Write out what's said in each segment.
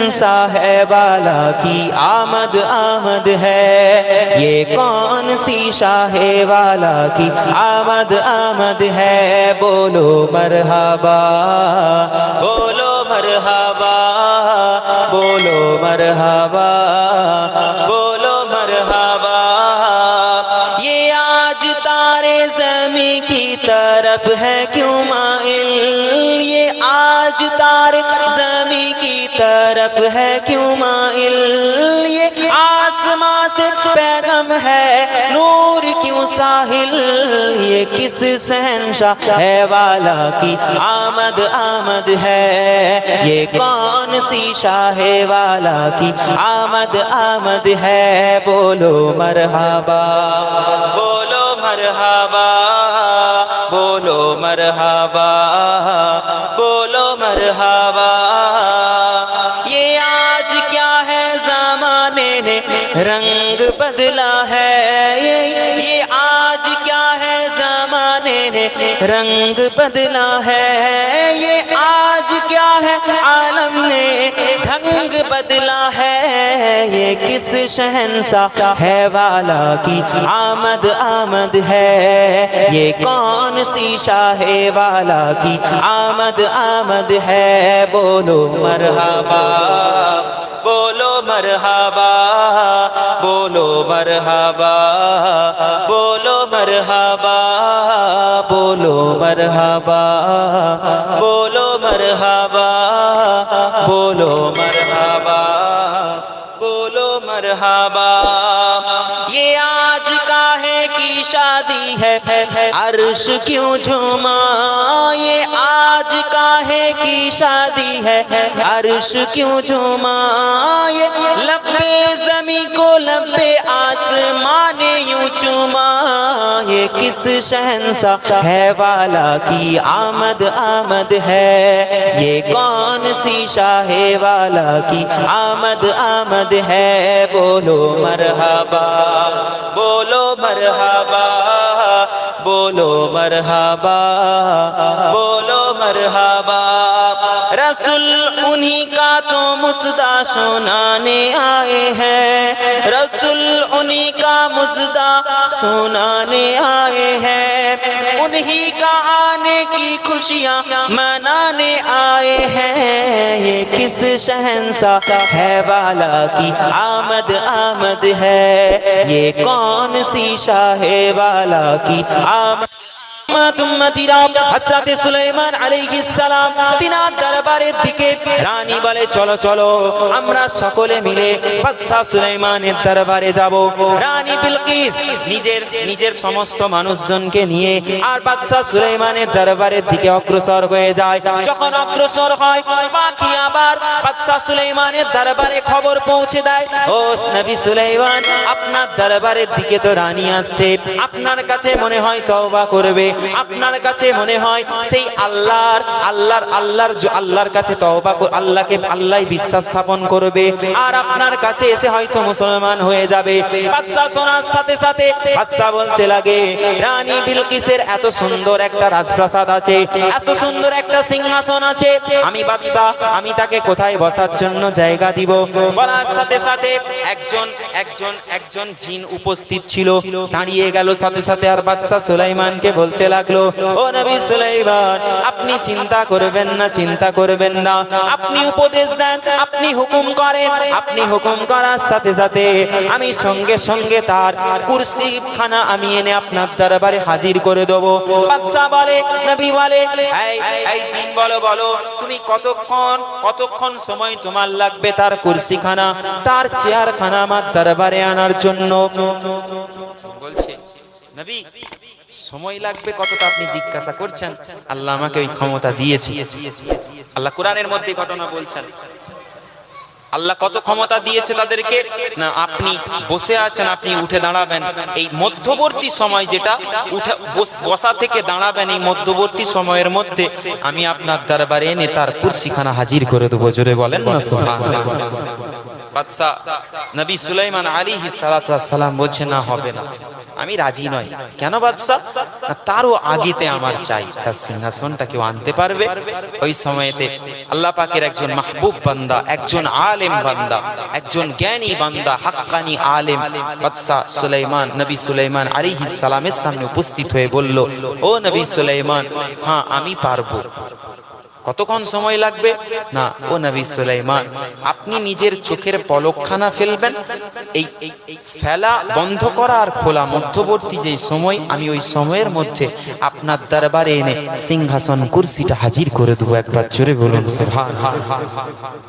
शहंशाह है वाला की आमद आमद है, ये कौन सी शाहे वाला की आमद आमद है। बोलो मरहबा, बोलो मरहबा, बोलो मरहबा, बोलो मरहबा। ये आज तारे ज़मीं की तरफ है क्यों माइल, ये आज तारे ज़मीं की तरफ है क्यों माइल, ये आसमां से पैगम है नूर क्यों साहिल, ये किस शहंशाह है वाला की आमद आमद है, ये कौन सी शाहे वाला की आमद आमद है। बोलो मरहबा, बोलो मरहबा, बोलो मरहबा, बोलो मरहबा। ये आज क्या है ज़माने ने रंग बदला है, ये आज क्या है ज़माने ने रंग बदला है, ये आज क्या है आलम ने ढंग बदला है, ये किस शहंशाह है वाला की आमद आमद है, ये कौन सी शाहे वाला की आमद आमद है। बोलो मरहबा, बोलो मरहबा, बोलो मरहबा, बोलो मरहबा, बोलो मरहबा, बोलो मरहबा, बोलो मरहबा, बोलो मरहबा। ये आज काहे की शादी है अर्श क्यों झूमा, ये आज काहे की शादी है अर्श क्यों झूमा, ये लब्बे ज़मीं को लब्बे आसमान यूं चूमा, ये किस शहंशाह है वाला की आमद आमद है, ये कौन सी शाहे वाला की आमद आमद है। बोलो मरहबा, बोलो मरहबा, बोलो मरहबा, बोलो मरहबा। रसूल उन्हीं का तो मुस्दा सुनाने आए हैं, रसूल उन्हीं का मुस्दा सुनाने आए हैं, उन्हीं का आने की खुशियाँ मनाने आए हैं, ये किस शहंशाह है वाला की आमद आमद है, ये कौन सी शाहे वाला की आमद। হযরত সুলাইমান আলাইহিস সালাম তিনার দরবারের দিকে রানী বলে চলো চলো আমরা সকলে মিলে বাদশা সুলাইমানের দরবারে যাব। রানী বিলকিস নিজের সমস্ত মানুষজনকে নিয়ে আর বাদশা সুলাইমানের দরবারের দিকে অগ্রসর হয়ে যায়। যখন অগ্রসর হয় বাকি আবার বাদশা সুলাইমানের দরবারে খবর পৌঁছে দেয়, ও নবী সুলাইমান আপনার দরবারের দিকে তো রানী আসছে, আপনার কাছে মনে হয় তওবা করবে, আপনার কাছে মনে হয় সেই আল্লাহর কাছে তওবা আল্লাহকে আল্লাহ বিশ্বাস স্থাপন করবে আর আপনার কাছে এসে হয়তো মুসলমান হয়ে যাবে। বাদশা শোনার সাথে সাথে বাদশা বলতে লাগে রানী বিলকিসের এত সুন্দর একটা রাজপ্রাসাদ আছে, এত সুন্দর একটা সিংহাসন আছে, আমি বাদশা আমি তাকে কোথায় বসার জন্য জায়গা দিব। বলার সাথে সাথে একজন জিন উপস্থিত ছিল, দাঁড়িয়ে গেল সাথে সাথে আর বাদশা সুলাইমানকে বলতে লাগলো, ও নবী সুলাইমান আপনি চিন্তা করবেন না, চিন্তা করবেন না, আপনি উপদেশ দেন, আপনি হুকুম করেন, আপনি হুকুম করার সাথে সাথে আমি সঙ্গে সঙ্গে তার কুরসি খানা আমি এনে আপনার দরবারে হাজির করে দেব। বাদশা বলে নবী বলে এই জিন বলো বলো তুমি কতক্ষণ সময় তোমার লাগবে তার কুরসি খানা তার চেয়ার খানা আমার দরবারে আনার জন্য। বলছে নবী সময় লাগবে কতটা আপনি জিজ্ঞাসা করছেন, আল্লাহ আমাকে ওই ক্ষমতা দিয়েছে। আল্লাহ কোরআনের মধ্যে ঘটনা বলছেন, আল্লাহ কত ক্ষমতা দিয়েছে তাদেরকে, না আপনি বসে আছেন, আপনি উঠে দাঁড়াবেন, এই মধ্যবর্তী সময় যেটা উঠে বসা থেকে দাঁড়াবেন, এই মধ্যবর্তী সময়ের মধ্যে আমি আপনার দরবারে এনে তার কুরসিখানা হাজির করে দেবো। জোরে বলেন না সুবহানাল্লাহ। বাদশা নবী সুলাইমান আলাইহিস সালাতু ওয়াস সালাম বলছে না, হবে না, আমি রাজি নই। কেন বাদশা? না, তারও আগেতে আমার চাই, তার সিংহাসনটা কেউ আনতে পারবে? ওই সময়তে আল্লাহ পাকের একজন মাহবুব বান্দা, একজন আলেম বান্দা, একজন জ্ঞানী বান্দা, হাক্কানি আলেম বাদশা সুলাইমান, নবী সুলাইমান আলাইহিস সালামের সামনে উপস্থিত হয়ে বলল, ও নবী সুলাইমান, হ্যাঁ আমি পারবো। কতক্ষণ সময় লাগবে? না, ও নবী সুলাইমান, আপনি নিজের চোখের পলকখানা ফেলবেন, এই ফেলা বন্ধ করা আর খোলা মধ্যবর্তী যে সময়, আমি ওই সময়ের মধ্যে আপনার দরবারে এনে সিংহাসন কুরসিটা হাজির করে দেবো। একবার জোরে বলুন সুবহানাল্লাহ।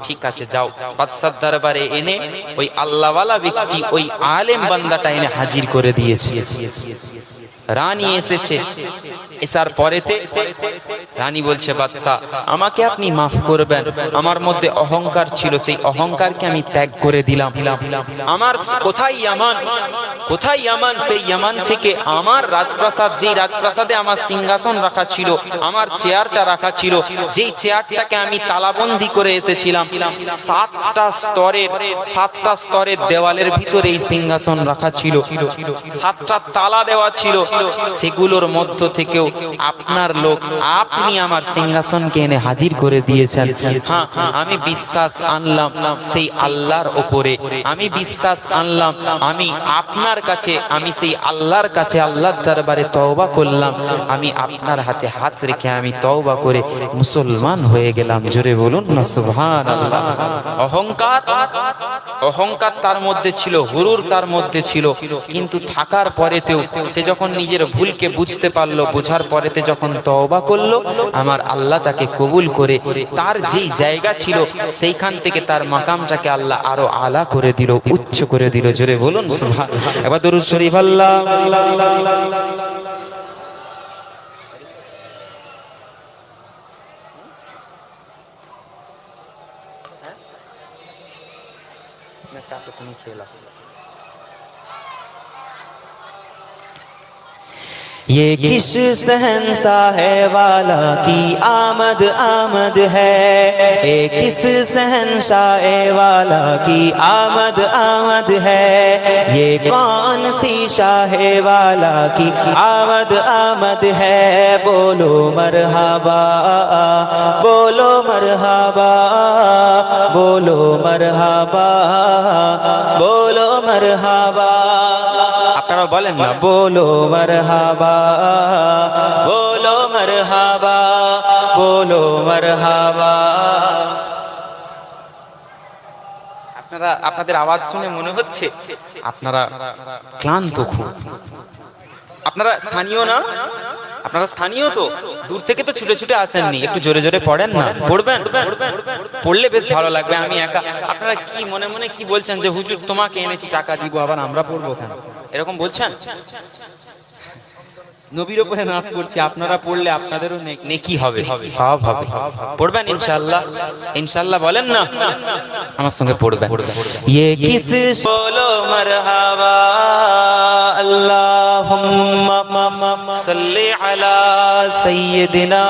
ঠিক আছে, যাও। বাদশার দরবারে এনে ওই আল্লাহওয়ালা ব্যক্তি, ওই আলেম বান্দাটা এনে হাজির করে দিয়েছে। রানী এসেছে, এসার পরেতে রানী বলছে, বাদশাহ আমাকে আপনি মাফ করবেন, আমার মধ্যে অহংকার ছিল, সেই অহংকারকে আমি ত্যাগ করে দিলাম। আমার কোথায় ইয়ামান, কোথায় ইয়ামান? সেই ইয়ামান থেকে আমার রাজপ্রাসাদ, যেই রাজপ্রাসাদে আমার সিংহাসন রাখা ছিল, আমার চেয়ারটা রাখা ছিল, যেই চেয়ারটাকে আমি তালাবন্দি করে এসেছিলাম, সাতটা স্তরের দেওয়ালের ভিতরে এই সিংহাসন রাখা ছিল, 7টা তালা দেওয়া ছিল, সেগুলোর মধ্য থেকেও আপনার লোক, আপনি আমার সিংহাসনকে এনে হাজির করে দিয়েছেন। হ্যাঁ, আমি বিশ্বাস আনলাম সেই আল্লাহর ওপরে, আমি বিশ্বাস আনলাম, আমি আপনার কাছে, আমি সেই আল্লাহর কাছে, আল্লাহর দরবারে তওবা করলাম, আমি আপনার হাতে হাত রেখে আমি তওবা করে মুসলমান হয়ে গেলাম। জোরে বলুন না সুবহানাল্লাহ। অহংকার তার মধ্যে ছিল, হুরুর তার মধ্যে ছিল, কিন্তু থাকার পরেতেও সে যখন নিজের ভুলকে বুঝতে পারলো, বোঝার পরেতে যখন তওবা করলো, আমার আল্লাহ তাকে কবুল করে তার যেই জায়গা ছিল সেইখান থেকে তার মাকামটাকে আল্লাহ আরো আলা করে দিল, উচ্চ করে দিল। জোরে বলুন সুবহানাল্লাহ। এবার দরুদ শরীফ আল্লাহ। তুমি খেলা ये किस शहंशाह वाला की आमद आमद है, ये किस शहंशाह वाला की आमद आमद है, ये कौन सी शाह वाला की आमद आमद है। बोलो मरहबा, बोलो मरहबा, बोलो मरहबा, बोलो मरहबा। আপনারা বলেন না, बोलो मरहबा, बोलो मरहबा, बोलो मरहबा। আপনাদের আওয়াজ শুনে মনে হচ্ছে আপনারা ক্লান্ত খুব। আপনারা স্থানীয় না? আপনারা স্থানীয় তো? দূর থেকে তো ছুটে ছুটে আসেননি, একটু জোরে জোরে পড়েন না, পড়বেন? পড়লে বেশ ভালো লাগবে। আমি একা, আপনারা কি মনে মনে কি বলছেন যে হুজুর তোমাকে এনেছি টাকা দিব, আবার আমরা পড়বো কেন, এরকম বলছেন? নবীর উপরে নাত করছি, আপনারা পড়লে আপনাদেরও নেকি হবে, সব হবে। পড়বেন ইনশাআল্লাহ, ইনশাআল্লাহ বলেন না, আমার সঙ্গে পড়বেন। ये किस बोलो मरहबा, अल्लाहुम्मा सल्ली अला सय्यिदिना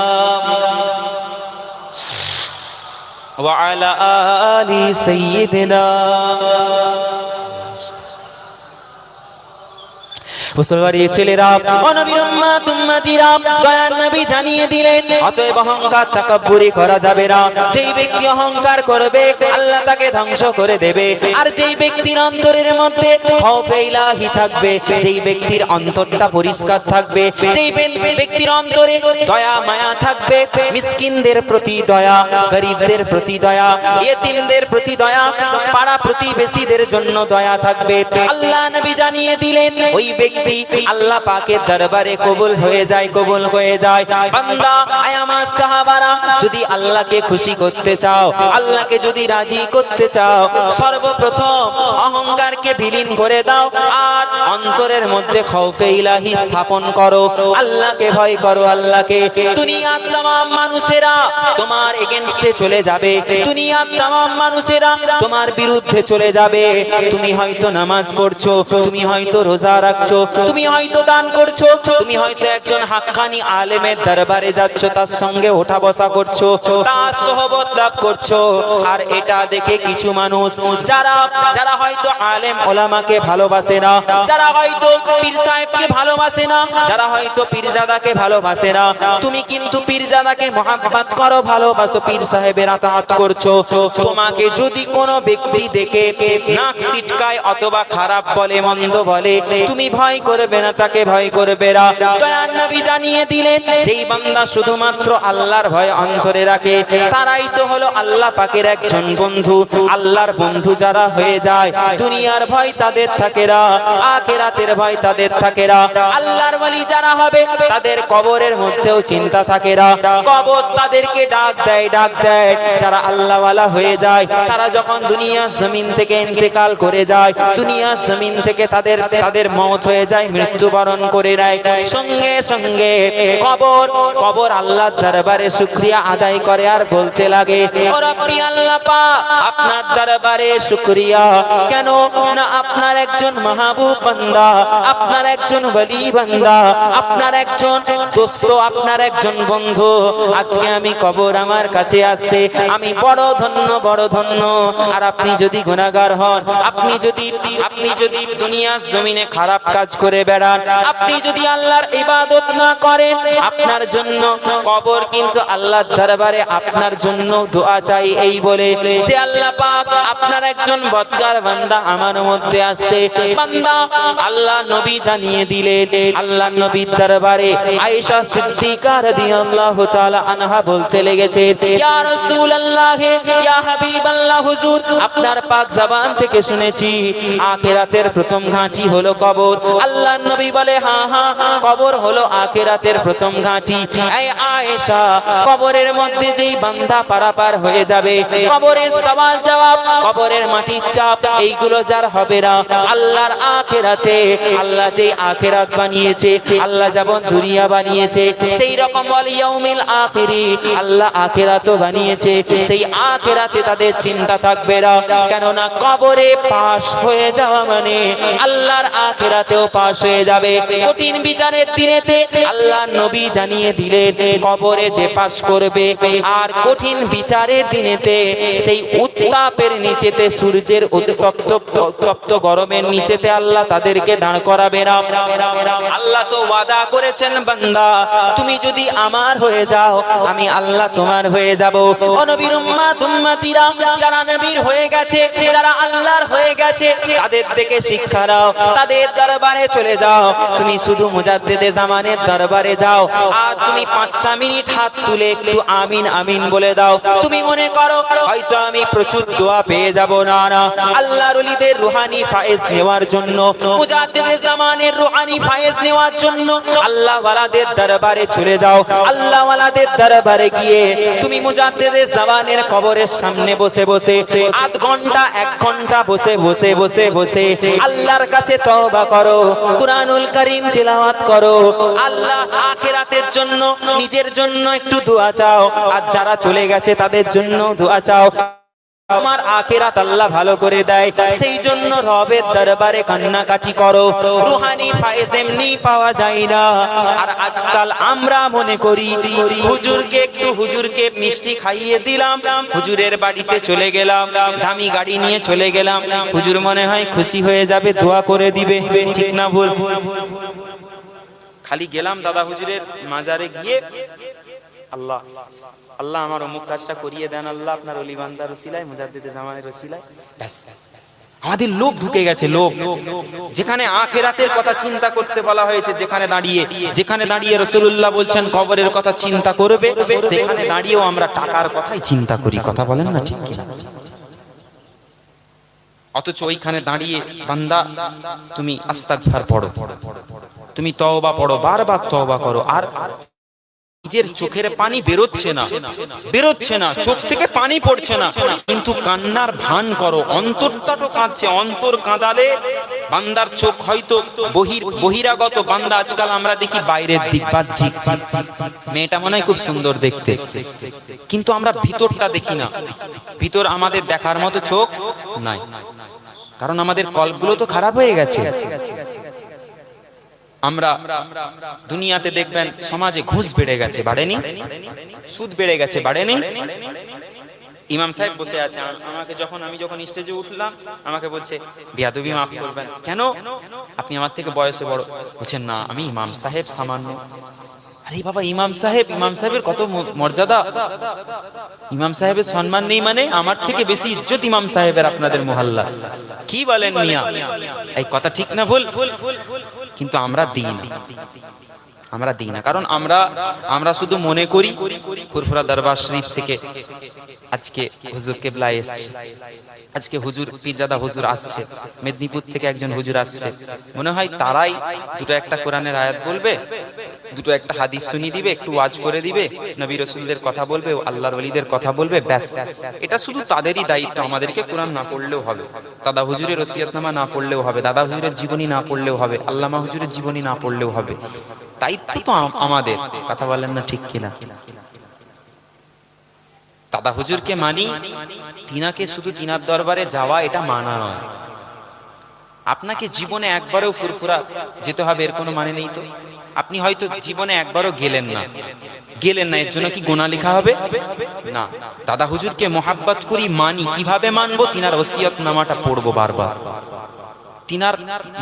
व अला आलि सय्यिदिना। মুসলমানি ছেলেরা, ও নবীর উম্মত উম্মতিরা, দয়ার নবী জানিয়ে দিলেন, অতএব অহংকার তাকাব্বুরি করা যাবে না। যেই ব্যক্তি অহংকার করবে আল্লাহ তাকে ধ্বংস করে দেবে। আর যেই ব্যক্তির অন্তরের মধ্যে খৌফে ইলাহি থাকবে, যেই ব্যক্তির অন্তরটা পরিষ্কার থাকবে, যেই ব্যক্তির অন্তরে দয়া মায়া থাকবে, মিসকিনদের প্রতি দয়া, গরিবদের প্রতি দয়া, ইয়েতিমদের প্রতি দয়া, পাড়া প্রতিবেশীদের জন্য দয়া থাকবে, আল্লাহ নবী জানিয়ে দিলেন ওই ব্যক্তি ব্যক্তি আল্লাহ পাকের দরবারে কবুল হয়ে যায়, কবুল হয়ে যায়। বান্দা, আয় আমার সাহাবারা, যদি আল্লাহকে খুশি করতে চাও, আল্লাহকে যদি রাজি করতে চাও, সর্বপ্রথম অহংকারকে বিলীন করে দাও আর অন্তরের মধ্যে খৌফে ইলাহি স্থাপন করো। আল্লাহকে ভয় করো, আল্লাহকে। দুনিয়ার तमाम মানুষেরা তোমার এগেইনস্টে চলে যাবে, দুনিয়ার तमाम মানুষেরা তোমার বিরুদ্ধে চলে যাবে। তুমি হয়তো নামাজ পড়ছো, তুমি হয়তো রোজা রাখছো, তুমি হয়তো দান করছো, তুমি হয়তো একজন হাক্কানি আলেমের দরবারে যাচ্ছ, তার সঙ্গে ওঠা বসা করছো, তার সোহবত লাভ করছো। আর এটা দেখে কিছু মানুষ যারা হয়তো আলেম ওলামাকে ভালোবাসে না, যারা হয়তো পীর সাহেবকে ভালোবাসে না, যারা হয়তো পীরজাদাকে ভালোবাসে না, তুমি কিন্তু পীরজাদাকে মহব্বত করো, ভালোবাসো, পীর সাহেবের আতাত করছো। তোমাকে যদি কোনো ব্যক্তি দেখে নাক সিটকায় অথবা খারাপ বলে, মন্দ বলে, তুমি ভয় করবে না, তাকে ভয় করবে না। দয়ার নবী জানিয়ে দিলেন, যেই বান্দা শুধুমাত্র আল্লাহর ভয় অন্তরে রাখে, তারাই তো হলো আল্লাহ পাকের একজন বন্ধু। আল্লাহর বন্ধু যারা হয়ে যায়, দুনিয়ার ভয় তাদের থাকে না, আখিরাতের ভয় তাদের থাকে না। আল্লাহর ওয়ালি যারা হবে, তাদের কবরের মধ্যেও চিন্তা থাকে না, কবর তাদেরকে ডাক দেয়, ডাক দেয়। যারা আল্লাহ ওয়ালা হয়ে যায়, তারা যখন দুনিয়ার জমিন থেকে ইন্তেকাল করে যায়, দুনিয়ার জমিন থেকে তাদের মওত হয়ে যায়, মৃত্যুবরণ করে নেয়, সঙ্গে সঙ্গে কবর আল্লাহর দরবারে শুকরিয়া আদায় করে আর বলতে লাগে, ও রব্বি আল্লাহ পাক, আপনার দরবারে শুকরিয়া। কেন না আপনার একজন মাহবুব বান্দা, আপনার একজন ওলি বান্দা, আপনার একজন দোস্ত, আপনার একজন বন্ধু, আজকে আমি কবর আমার কাছে আসছে, আমি বড় ধন্য, বড় ধন্য। আর আপনি যদি গুনাহগার হন, আপনি যদি দুনিয়ার জমিনে খারাপ কাজ করে বেড়ান, আপনি যদি আল্লাহর ইবাদত না করেন, আপনার জন্য কবর কিন্তু আল্লাহর দরবারে আপনার জন্য দোয়া চাই, এই বলে যে আল্লাহ পাক আপনার একজন বদকার বান্দা আমার মধ্যে আছে। বান্দা, আল্লাহ নবী জানিয়ে দিলেন, আল্লাহ নবীর দরবারে আয়েশা সিদ্দিকা রাদিয়াল্লাহু তাআলা আনহা বলতে লেগেছে, ইয়া রাসূলুল্লাহ, ইয়া হাবিবাল্লাহ, হুজুর আপনার পাক জবান থেকে শুনেছি আখিরাতের প্রথম ঘাঁটি হলো কবর। আল্লাহ নবী বলে, হ্যাঁ হ্যাঁ, কবর হলো আখিরাতের প্রথম ঘাঁটি। এই আয়েশা, কবরের মধ্যে যেই বান্দা পারাপার হয়ে যাবে, কবরের সওয়াল জবাব, কবরের মাটির চাপ, এইগুলো যার হবে না, আল্লাহর আখিরাতে, আল্লাহ যেই আখিরাত বানিয়েছে, আল্লাহ যেমন দুনিয়া বানিয়েছে, সেই রকম ওয়াল ইয়াউমিল আখিরি, আল্লাহ আখিরাতও বানিয়েছে, সেই আখিরাতে তাদের চিন্তা থাকবে না। কেননা কবরে পাশ হয়ে যাওয়া মানে আল্লাহর আখিরাতেও পাশ হয়ে যাবে। কঠিন বিচারের দিনেতে আল্লাহ নবী জানিয়ে দিলেন, কবরে যে পাশ করবে আর কঠিন বিচারের দিনেতে সেই উত্তাপের নিচেতে, সূর্যের উত্তপ্ত গরমের নিচেতে আল্লাহ তাদেরকে দাঁড় করাবে না। আল্লাহ তো ওয়াদা করেছেন, বান্দা তুমি যদি আমার হয়ে যাও, আমি আল্লাহ তোমার হয়ে যাব। ও নবীর উম্মত উম্মতিরা, যারা নবীর হয়ে গেছে, যারা আল্লাহর হয়ে গেছে, তাদের থেকে শিক্ষা নাও, তাদের দরবারে চলে যাও। তুমি শুধু মুজাদ্দিদে জামানের দরবারে যাও আর তুমি 5টা মিনিট হাত তুলে একটু আমিন আমিন বলে দাও। তুমি মনে করো হয়তো আমি প্রচুর দোয়া পেয়ে যাব, না না, আল্লাহর ওলিদের রুহানি ফায়েজ নেওয়ার জন্য, মুজাদ্দিদে জামানের রুহানি ফায়েজ নেওয়ার জন্য আল্লাহ ওয়ালাদের দরবারে চলে যাও। আল্লাহ ওয়ালাদের দরবারে গিয়ে তুমি মুজাদ্দিদে জামানের কবরের সামনে বসে বসে আধ ঘন্টা 1 ঘন্টা বসে বসে বসে বসে আল্লাহর কাছে তওবা করো, কুরআনুল কারীম তিলাওয়াত করো, আল্লাহ আখিরাতের জন্য, নিজের জন্য একটু দোয়া চাও, আর যারা চলে গেছে তাদের জন্য দোয়া চাও। আমার আখিরাত আল্লাহ ভালো করে দেয়, সেই জন্য রবের দরবারে কান্নাকাটি করো। রুহানি ফায়েজ এমনি পাওয়া যায় না। আর আজকাল আমরা মনে করি হুজুরকে মিষ্টি খাইয়ে দিলাম, হুজুরের বাড়িতে চলে গেলাম, দামি গাড়ি নিয়ে চলে গেলাম, হুজুর মনে হয় খুশি হয়ে যাবে, দোয়া করে দিবে, ঠিক না বল? খালি গেলাম দাদা হুজুরের মাজারে গিয়ে, আল্লাহ আল্লাহ আমার অমুক কাজটা করিয়ে দেন, আল্লাহ আপনার ওলি বান্দার ওসিলায়, মুজাদ্দিদে জামানের ওসিলায়, ব্যাস। আমাদের লোক ঢুকে গেছে, লোক। যেখানে আখিরাতের কথা চিন্তা করতে বলা হয়েছে, যেখানে দাঁড়িয়ে রাসূলুল্লাহ বলছেন কবরের কথা চিন্তা করবে, সেখানে দাঁড়িয়েও আমরা টাকার কথাই চিন্তা করি। কথা বলেন না, ঠিক কিনা? অথচ ওইখানে দাঁড়িয়ে বান্দা তুমি আস্তাগফার পড়ো, তুমি তওবা পড়ো, বারবার তওবা করো, আর নিজের চোখের পানি বেরোচ্ছে না, চোখ থেকে পানি পড়ছে না, কিন্তু কান্নার ভান করো, অন্তরটা তো কাঁদছে। অন্তর কাঁদালে বান্দার চোখ হয়তো বহিরাগত, বান্দা আজকাল আমরা দেখি বাইরের দিক, বাহ্যিক, মেয়েটা মনে হয় খুব সুন্দর দেখতে, কিন্তু আমরা ভিতরটা দেখি না। ভিতর আমাদের দেখার মতো চোখ নাই, কারণ আমাদের কলগুলো তো খারাপ হয়ে গেছে। আমরা দুনিয়াতে দেখবেন সমাজে ঘুষ বেড়ে গেছে, বাড়েনি? সুদ বেড়ে গেছে, বাড়েনি? ইমাম সাহেব বসে আছে, আমি যখন স্টেজে উঠলাম আমাকে বলছে বেয়াদবি মাফ করবেন। কেন? আপনি আমার থেকে বয়সে বড়। বলছেন না, আমি ইমাম সাহেব সামান্য। আরে বাবা, ইমাম সাহেবের কত মর্যাদা, ইমাম সাহেবের সম্মান নেই মানে? আমার থেকে বেশি ইজ্জত ইমাম সাহেবের আপনাদের মহল্লা। কি বলেন মিয়া, এই কথা ঠিক না ভুল? কিন্তু আমরা দিই না, কারণ আমরা শুধু মনে করি ফুরফুরা দরবার শরীফ থেকে আজকে হুজুর কেবলা এসেছে, আজকে হুজুর পীরজাদা হুজুর আসছে, মেদিনীপুর থেকে একজন হুজুর আসছে, মনে হয় তারাই দুটো একটা কোরআনের আয়াত বলবে, দুটো একটা হাদিস শুনিয়ে দিবে, একটু ওয়াজ করে দিবে, নবী রাসূলদের কথা বলবে, আল্লাহর ওলিদের কথা বলবে, ব্যাস। এটা শুধু তাদেরই দায়িত্ব, আমাদেরকে কোরআন না পড়লেও হবে, দাদা হুজুরের ওসিয়তনামা না পড়লেও হবে, দাদা হুজুরের জীবনী না পড়লেও হবে, আল্লামা হুজুরের জীবনী না পড়লেও হবে। দায়িত্ব তো আমাদের। কথা বলেন না ঠিক কিনা? দাদা হুজুরকে মানি, তিনাকে শুধু তিনার দরবারে যাওয়া এটা মানা নয়। আপনাকে জীবনে একবারও ফুরফুরা যেতে হবে এর কোনো মানে নেই তো। আপনি হয়তো জীবনে একবারও গেলেন না, এর জন্য কি গুনাহ লেখা হবে? না। দাদা হুজুরকে মোহাব্বত করি, মানি, কিভাবে মানবো? তিনার ওসিয়তনামাটা পড়বো বারবার, তিনার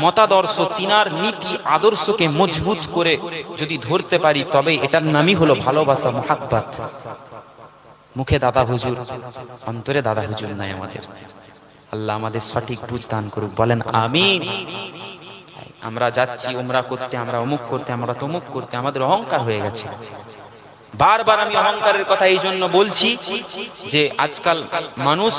মতাদর্শ, তিনার নীতি আদর্শকে মজবুত করে যদি ধরতে পারি, তবে এটার নামই হলো ভালোবাসা, মোহাব্বত। মুখে দাদা হুজুর, অন্তরে দাদা হুজুর নাই আমাদের। আল্লাহ আমাদের সঠিক বুঝ দান করুক, বলেন আমিন। আমরা যাচ্ছি উমরা করতে, আমরা অমুক করতে, আমরা তমুক করতে, আমাদের অহংকার হয়ে গেছে। বারবার আমি অহংকারের কথা এই জন্য বলছি যে আজকাল মানুষ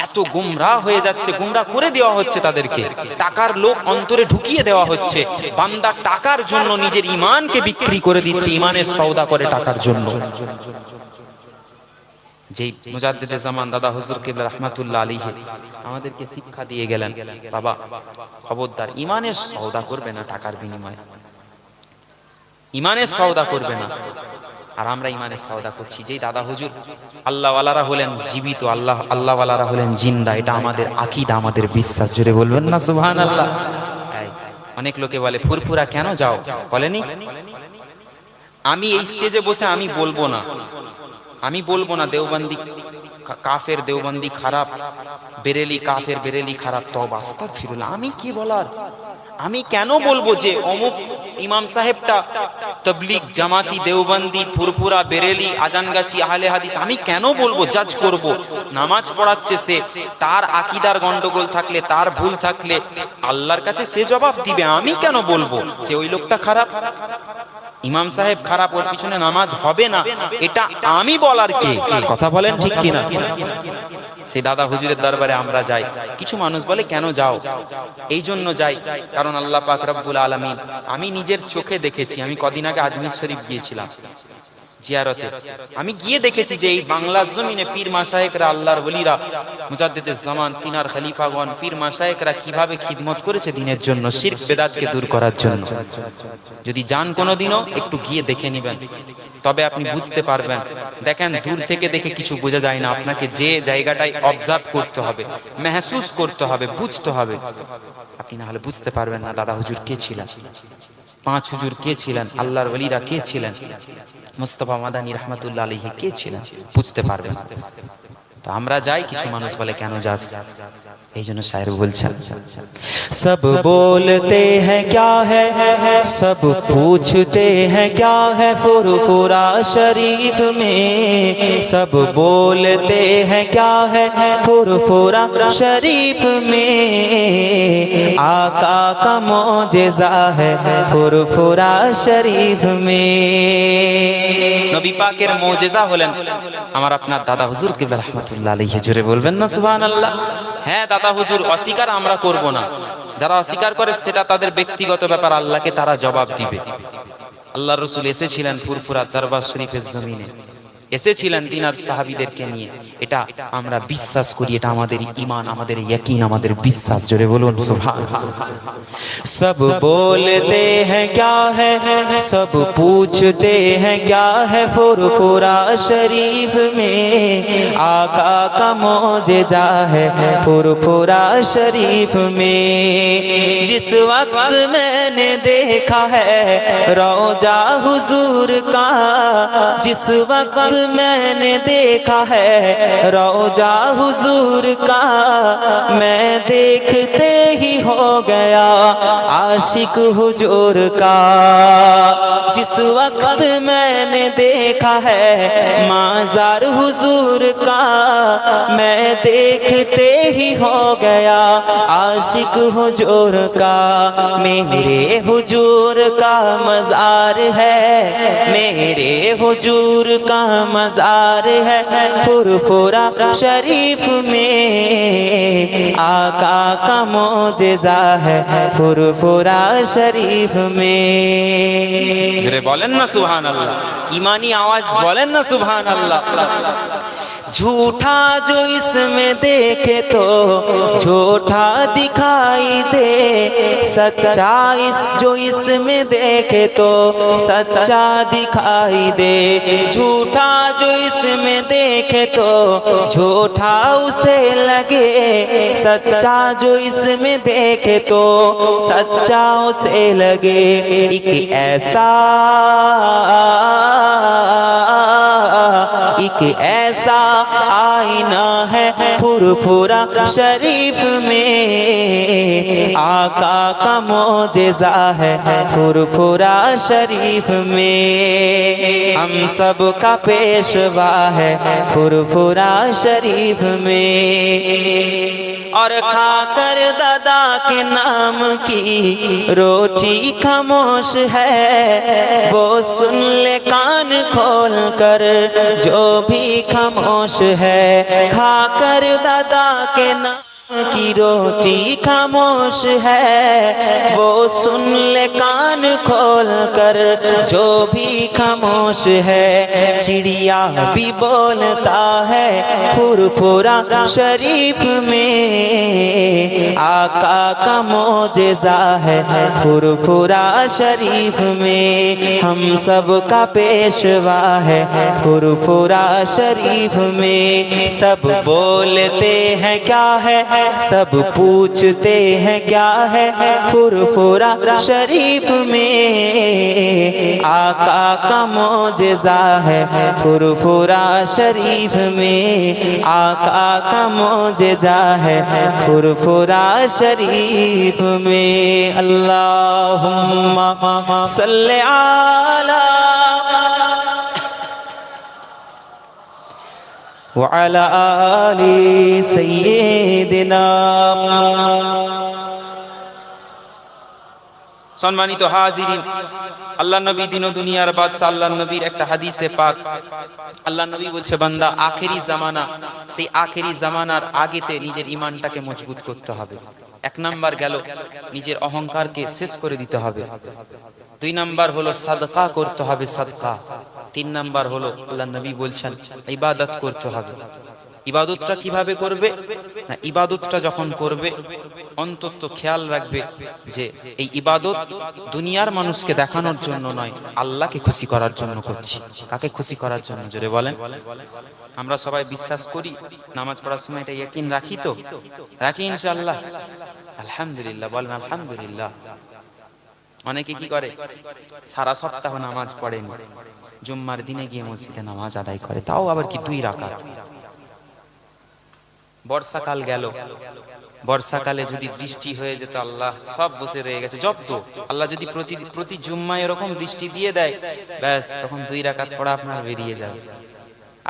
এত গুমরাহ হয়ে যাচ্ছে, গুমরাহ করে দেওয়া হচ্ছে তাদেরকে, টাকার লোক অন্তরে ঢুকিয়ে দেওয়া হচ্ছে। বান্দা টাকার জন্য নিজের ঈমানকে বিক্রি করে দিচ্ছে, ঈমানের সওদা করে টাকার জন্য। যেই মুজাদ্দিদে জামান দাদা হুজুর কিবলা রাহমাতুল্লাহ আলাইহি আমাদেরকে শিক্ষা দিয়ে গেলেন, বাবা খবরদার ঈমানের সওদা করবে না টাকার বিনিময়ে, ঈমানের সওদা করবে না। আর আমরা ঈমানের সওদা করছি। যেই দাদা হুজুর আল্লাহওয়ালারা হলেন জীবিত, আল্লাহওয়ালারা হলেন জিন্দা, এটা আমাদের আকীদা, আমাদের বিশ্বাস। জুড়ে বলবেন না সুবহানাল্লাহ? অনেক লোকে বলে ফুরফুরা কেন যাও, বলেনি? আমি এই স্টেজে বসে আমি বলবো না দেওবন্দি কাফের, দেওবন্দি খারাপ, বেরেলি কাফের, বেরেলি খারাপ, তওবা আস্তাগফিরুল্লাহ। আমি কি বলার? আমি কেন বলবো যে অমুক ইমাম সাহেবটা তাবলীগ, জামাতি, দেওবন্দি, ফুরফুরা, বেরেলি, আজানগাছি, আহলে হাদিস? আমি কেন বলবো? জাজ করব? নামাজ পড়াচ্ছে সে, তার আকীদার গন্ডগোল থাকলে, তার ভুল থাকলে আল্লাহর কাছে সে জবাব দিবে। আমি কেন বলবো যে ওই লোকটা খারাপ, ইমাম সাহেব খারাপ, ওর পিছনে নামাজ হবে না? এটা আমি বলার কে? কথা বলেন ঠিক কিনা? সেই দাদা হুজুরের দরবারে আমরা যাই। কিছু মানুষ বলে কেন যাও? এই জন্য যাই কারণ আল্লাহ পাক রব্বুল আলামিন, আমি নিজের চোখে দেখেছি। আমি কদিন আগে আজমির শরীফ গিয়েছিলাম জিয়ারতে। আমি গিয়ে দেখেছি যে এই বাংলার জমিনে পীর মাশায়েখরা, আল্লাহর ওলিরা, মুজাদ্দিদে জামান, তিনার খলিফাগণ, পীর মাশায়েখরা কিভাবে খিদমত করেছে দিনের জন্য, শিরক বেদাতকে দূর করার জন্য। যদি যান কোনোদিনও, একটু গিয়ে দেখে নেবেন, তবে আপনি বুঝতে পারবেন। দেখেন, দূর থেকে দেখে কিছু বোঝা যায় না, আপনাকে যে জায়গাটায় অবজার্ভ করতে হবে, মেহসুস করতে হবে, বুঝতে হবে। আপনি না হলে বুঝতে পারবেন না দাদা হুজুর কে ছিলেন, পাঁচ হুজুর কে ছিলেন, আল্লাহর ওলিরা কে ছিলেন, মুস্তাফা মাদানী রাহমাতুল্লাহ আলাইহি কে ছিলেন, বুঝতে পারবেন। তো আমরা যাই, কিছু মানুষ বলে কেন যাস? এই জন্য শায়ের বলছেন, সব বলতে হ্যাঁ ক্যা হ্যায়, সব পুছতে হ্যাঁ ক্যা হ্যায় ফুরফুরা শরীফ মে, সব বলতে হ্যাঁ ক্যা হ্যায় ফুরফুরা শরীফ মে, आका का मोजेजा है ফুরফুরা শরীফ মে। নবী পাকের মোজেজা হলেন আমার আপনার দাদা হুজুর কিবলা রাহমাতুল্লাহ। রহমতুল্লাহ আলাইহি, জোরে বলবেন না সুবহানাল্লাহ। হ্যাঁ দাদা হুজুর, অস্বীকার আমরা করব না, যারা অস্বীকার করে সেটা তাদের ব্যক্তিগত ব্যাপার, আল্লাহকে তারা জবাব দিবে। আল্লাহর রাসূল এসেছিলেন ফুরফুরা দরবার শরীফের জমিনে, এসেছিলেন তিনার সাহাবীদেরকে নিয়ে। এটা আমরা বিশ্বাস করি, এটা আমাদের ঈমান, আমাদের ইয়াকিন, আমাদের বিশ্বাস। জোরে বলুন সুবহানাল্লাহ। सब बोलते हैं क्या है, सब पूछते हैं क्या है, फुरफुरा शरीफ में आका का मौजज़ा है, फुरफुरा शरीफ में। जिस वक्त मैंने देखा है रौजा हुजूर का, जिस वक्त मैंने देखा है रौजा हुजूर का, मैं देखते ही हो गया आशिक हुजूर का। जिस वक्त मैंने देखा है माज़ार हुजूर का, मैं देखते ही हो गया आशिक हुजूर का। मेरे हुजूर का मज़ार है, मेरे हुजूर का मज़ार है, फुरफुरा शरीफ में आका का मौजज़ा है, फुरफुरा शरीफ में। जरे बोलें ना सुभान अल्लाह, ईमानी आवाज बोलें ना सुभान अल्लाह। झूठा जो इसमें देखे तो झूठा दिखाई दे, सच्चा जो इसमें देखे तो सच्चा दिखाई दे। झूठा जो इसमें देखे तो झूठा उसे लगे, सच्चा जो इसमें देखे तो सच्चा उसे लगे। एक ऐसा आईना है फुरफुरा शरीफ में, आका का मौजज़ा है फुरफुरा शरीफ में। हम सब का पेशवा है फुरफुरा शरीफ में। और खाकर दादा के नाम की रोटी खामोश है, वो सुन ले कान खोल कर जो भी खामोश है। खाकर दादा के नाम की रोटी खामोश है, वो सुन ले कान खोल कर जो भी खामोश है। चिड़िया भी बोलता है फुरफुरा शरीफ में, आका का मौजज़ा है फुरफुरा शरीफ में। हम सब का पेशवा है फुरफुरा शरीफ में। सब बोलते हैं क्या है, सब पूछते हैं क्या है, फुरफुरा शरीफ में आका का मौजज़ा है फुरफुरा शरीफ में। आका का मौजज़ा है फुरफुरा शरीफ में। अल्लाहुम्मा सल्ले अला وعلى آل سيدنا। সম্মানিত হাজিরিন, আল্লাহ নবী দিন ও দুনিয়ার বাদশা আল্লাহ নবীর একটা হাদিসে পাক আল্লাহ নবী বলছে, বান্দা আখেরি জামানা, সেই আখেরি জামানার আগেতে নিজের ঈমানটাকে মজবুত করতে হবে। এক নাম্বার গেল নিজের অহংকারকে শেষ করে দিতে হবে। দুই নাম্বার হলো সাদকা করতে হবে, সাদকা। তিন নাম্বার হলো আল্লাহ নবী বলছেন ইবাদত করতে হবে। ইবাদতটা কিভাবে করবে না, ইবাদতটা যখন করবে অন্তত খেয়াল রাখবে যে এই ইবাদত দুনিয়ার মানুষকে দেখানোর জন্য নয়, আল্লাহকে খুশি করার জন্য করছি। কাকে খুশি করার জন্য? জোরে বলেন। আমরা সবাই বিশ্বাস করি, নামাজ পড়ার সময় এটা ইয়াকিন রাখি তো? রাখি ইনশাআল্লাহ। আলহামদুলিল্লাহ বলেন আলহামদুলিল্লাহ। অনেকে কি করে, সারা সপ্তাহ নামাজ পড়েনি, জুম্মার দিনে গিয়ে মসজিদে নামাজ আদায় করে, তাও আবার কি 2 রাকাত। বর্ষাকাল গেল, বর্ষাকালে যদি বৃষ্টি হয়ে যেত, আল্লাহ সব বসে রয়ে গেছে জব্দ। আল্লাহ যদি প্রতি জুম্মায় এরকম বৃষ্টি দিয়ে দেয়, ব্যাস তখন 2 রাকাত পড়া আপনার বেরিয়ে যাবে।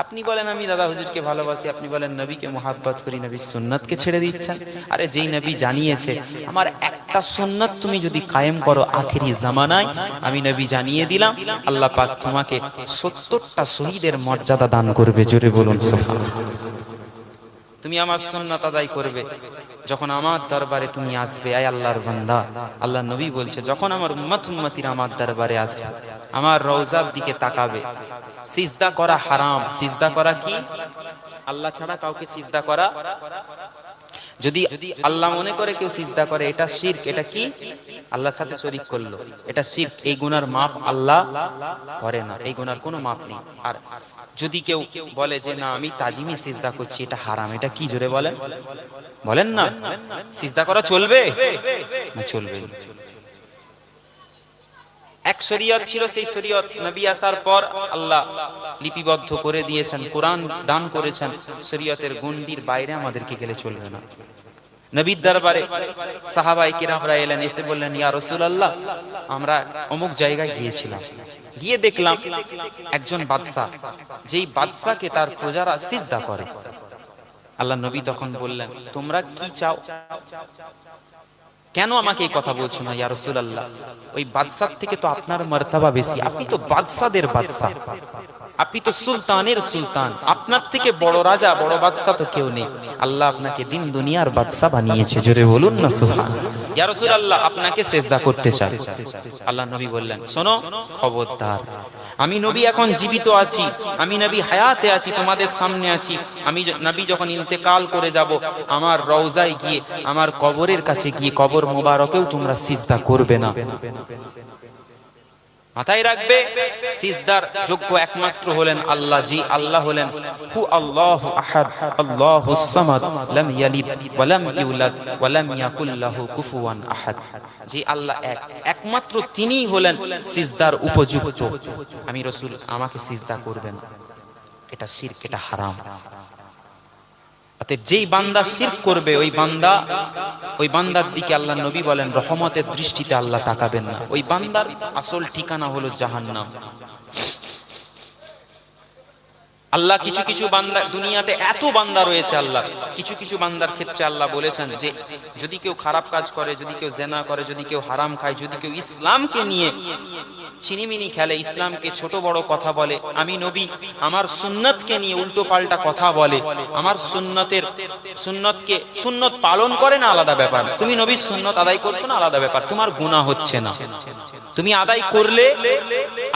আপনি বলেন আমি দাদা হুজুরকে ভালোবাসি, আপনি বলেন নবীকে মুহাব্বত করি, নবীর সুন্নাতকে ছেড়ে দিচ্ছেন। আরে যেই নবী জানিয়েছে আমার একটা সুন্নাত তুমি যদি কায়েম করো আখেরি জামানায়, আমি নবী জানিয়ে দিলাম আল্লাহ পাক তোমাকে 70টা শহীদের মর্যাদা দান করবে। জোরে বলুন সুবহানাল্লাহ। তুমি আমার সুন্নাত আদায় করবে, যখন আমার দরবারে তুমি আসবে, আয় আল্লাহর বান্দা, আল্লাহ নবী বলছে যখন আমার উম্মতিরা আমার দরবারে আসবে, আমার রওজার দিকে তাকাবে, সিজদা করা হারাম। সিজদা করা কি? আল্লাহ ছাড়া কাউকে সিজদা করা। যদি আল্লাহ মনে করে কেউ সিজদা করে, এটা শিরক। এটা কি? আল্লাহর সাথে শরীক করলো, এটা শিরক। এই গুনার মাপ আল্লাহ করে না, এই গুনার কোনো মাপ নেই। আর যদি কেউ বলে যে না আমি তাজিমি সিজদা করছি, এটা হারাম। এটা কি? জোরে বলেন, বলেন না। সিজদা করা চলবে না? চলবে না। এক শরীয়ত ছিল, সেই শরীয়ত নবী আসার পর আল্লাহ লিপিবদ্ধ করে দিয়েছেন, কোরআন দান করেছেন। শরীয়তের গণ্ডির বাইরে আমাদেরকে গেলে চলবে না। নবীর দরবারে সাহাবায়ে কিরামরা এলেন, এসে বললেন ইয়া রাসূলুল্লাহ, আমরা অমুক জায়গায় গিয়েছিলাম, গিয়ে দেখলাম একজন বাদশা, যেই বাদশাকে তার প্রজারা সিজদা করে। আল্লাহ নবী তখন বললেন তোমরা কি চাও? কেন আমাকে এই কথা বলছো না ইয়া রাসূলুল্লাহ? ওই বাদশার থেকে তো আপনার মর্তবা বেশি, আপনি তো বাদশাদের বাদশা, আপনি তো সুলতানের সুলতান, আপনার থেকে বড় রাজা বড় বাদশা তো কেউ নেই। আল্লাহ আপনাকে দিন দুনিয়ার বাদশা বানিয়েছে। জোরে বলুন না সুবহানাল্লাহ। ইয়া রাসূলুল্লাহ, আপনাকে সিজদা করতে চাই। আল্লাহ নবী বললেন শোনো, খবরদার, আমি নবী এখন জীবিত আছি, আমি নবী হায়াতে আছি, তোমাদের সামনে আছি। আমি নবী যখন ইন্তেকাল করে যাব, আমার রওজায় গিয়ে, আমার কবরের কাছে গিয়ে, কবর মোবারকেও তোমরা সিজদা করবে না। মাথায় রাখবে, সিজদার যোগ্য একমাত্র হলেন আল্লাহ। জি আল্লাহ হলেন হু আল্লাহু আহাদ আল্লাহুস সামাদ লাম ইয়ালিদ ওয়া লাম ইউলাদ ওয়া লাম ইয়াকুল লাহু কুফুয়ান আহাদ। জি আল্লাহ এক, একমাত্র তিনিই হলেন সিজদার উপযুক্ত। আমি রাসূল, আমাকে সিজদা করবেন, এটা শিরক, এটা হারাম। অতএব যেই বান্দা শিরক করবে, ওই বান্দার দিকে আল্লাহ নবী বলেন রহমতের দৃষ্টিতে আল্লাহ তাকাবেন না। ওই বান্দার আসল ঠিকানা হলো জাহান্নাম। আল্লাহ কিছু কিছু বান্দা, দুনিয়াতে এত বান্দা রয়েছে, আল্লাহ কিছু কিছু বান্দার ক্ষেত্রে আল্লাহ বলেছেন যে যদি কেউ খারাপ কাজ করে, যদি কেউ জেনা করে, যদি কেউ হারাম খায়, যদি কেউ ইসলামকে নিয়ে ছিনিমিনি খেলে, ইসলামকে ছোট বড় কথা বলে, আমি নবী আমার সুন্নতকে নিয়ে উল্টো পাল্টা কথা বলে, আমার সুন্নত পালন করে না, আলাদা ব্যাপার। তুমি নবীর সুন্নত আদায় করছো না, আলাদা ব্যাপার, তোমার গুনাহ হচ্ছে না। তুমি আদায় করলে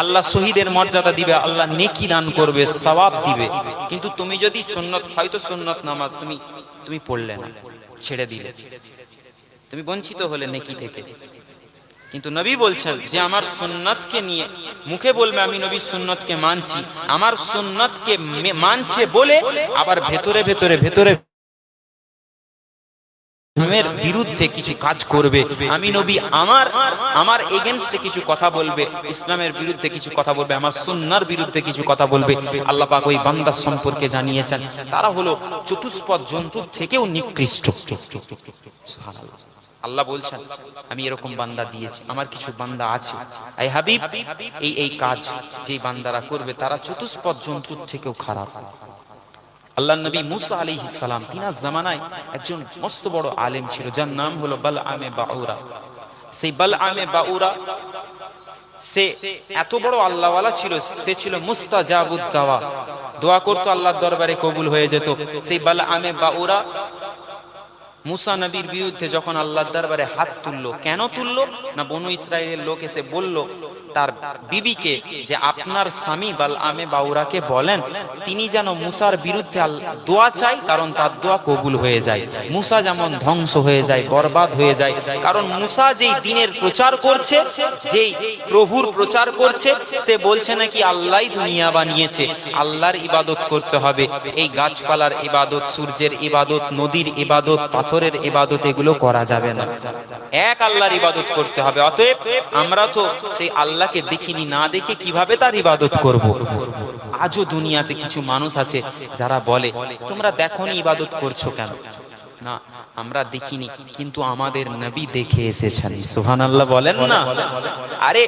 আল্লাহ শহীদের মর্যাদা দিবে, আল্লাহ নেকি দান করবে, সওয়াব দিবে। কিন্তু তুমি যদি সুন্নত, হয়তো সুন্নত নামাজ তুমি পড়লে না, ছেড়ে দিলে, তুমি বঞ্চিত হলে নেকি থেকে। কিন্তু নবী বলছেন যে আমার সুন্নতকে নিয়ে মুখে বলবে আমি নবীর সুন্নতকে মানছি, আমার সুন্নতকে মানছে বলে আবার ভেতরে ইসলামের বিরুদ্ধে কিছু কাজ করবে, আমি নবী আমার এগেইনস্টে কিছু কথা বলবে, ইসলামের বিরুদ্ধে কিছু কথা বলবে, আমার সুন্নাহর বিরুদ্ধে কিছু কথা বলবে, আল্লাহ পাক ওই বান্দা সম্পর্কে জানিয়েছেন তারা হলো চতুষ্পদ জন্তুর থেকেও নিকৃষ্ট। সুবহানাল্লাহ। আল্লাহ বলছেন আমি এরকম বান্দা দিয়েছি, আমার কিছু বান্দা আছে, এই হাবিব এই কাজ যে বান্দারা করবে তারা চতুষ্পদ জন্তুর থেকেও খারাপ। আল্লাহ নবী মুসা আলাইহিস সালাম, তিনার জামানায় একজন মস্ত বড় আলেম ছিল, যার নাম হলো বালআমে বাউরা। সেই বালআমে বাউরা সে এত বড় আল্লাহওয়ালা ছিল, সে ছিল মুস্তাজাবুদ দাওয়া, দোয়া করতো আল্লাহর দরবারে কবুল হয়ে যেত। সেই বালআমে বাউরা মুসা নবীর বিরুদ্ধে যখন আল্লাহর দরবারে হাত তুললো, কেন তুললো না, বনু ইসরাইলের লোক এসে বলল তার বিবিকে যে আপনার স্বামী বালআমে বাউরাকে বলেন তিনি যেন মুসার বিরুদ্ধে দোয়া চাই, কারণ তার দোয়া কবুল হয়ে যায়, মুসা যেমন ধ্বংস হয়ে যায়, বরবাদ হয়ে যায়। কারণ মুসা যেই দ্বীনের প্রচার করছে, যেই প্রভুর প্রচার করছে, সে বলছে নাকি আল্লাহই দুনিয়া বানিয়েছে, আল্লাহর ইবাদত করতে হবে, এই গাছপালার ইবাদত, সূর্যের ইবাদত, নদীর ইবাদত, পাথরের ইবাদত এগুলো করা যাবে না, এক আল্লাহর ইবাদত করতে হবে। অতএব আমরা তো সেই আল্লাহকে দেখিনি, না দেখে কিভাবে তার ইবাদত করব? আজও দুনিয়াতে কিছু মানুষ আছে যারা বলে তোমরা দেখোনি ইবাদত করছো কেন? না, আমরা দেখিনি, কিন্তু আমাদের নবী দেখে এসেছেন। সুবহানাল্লাহ বলেন না। আরে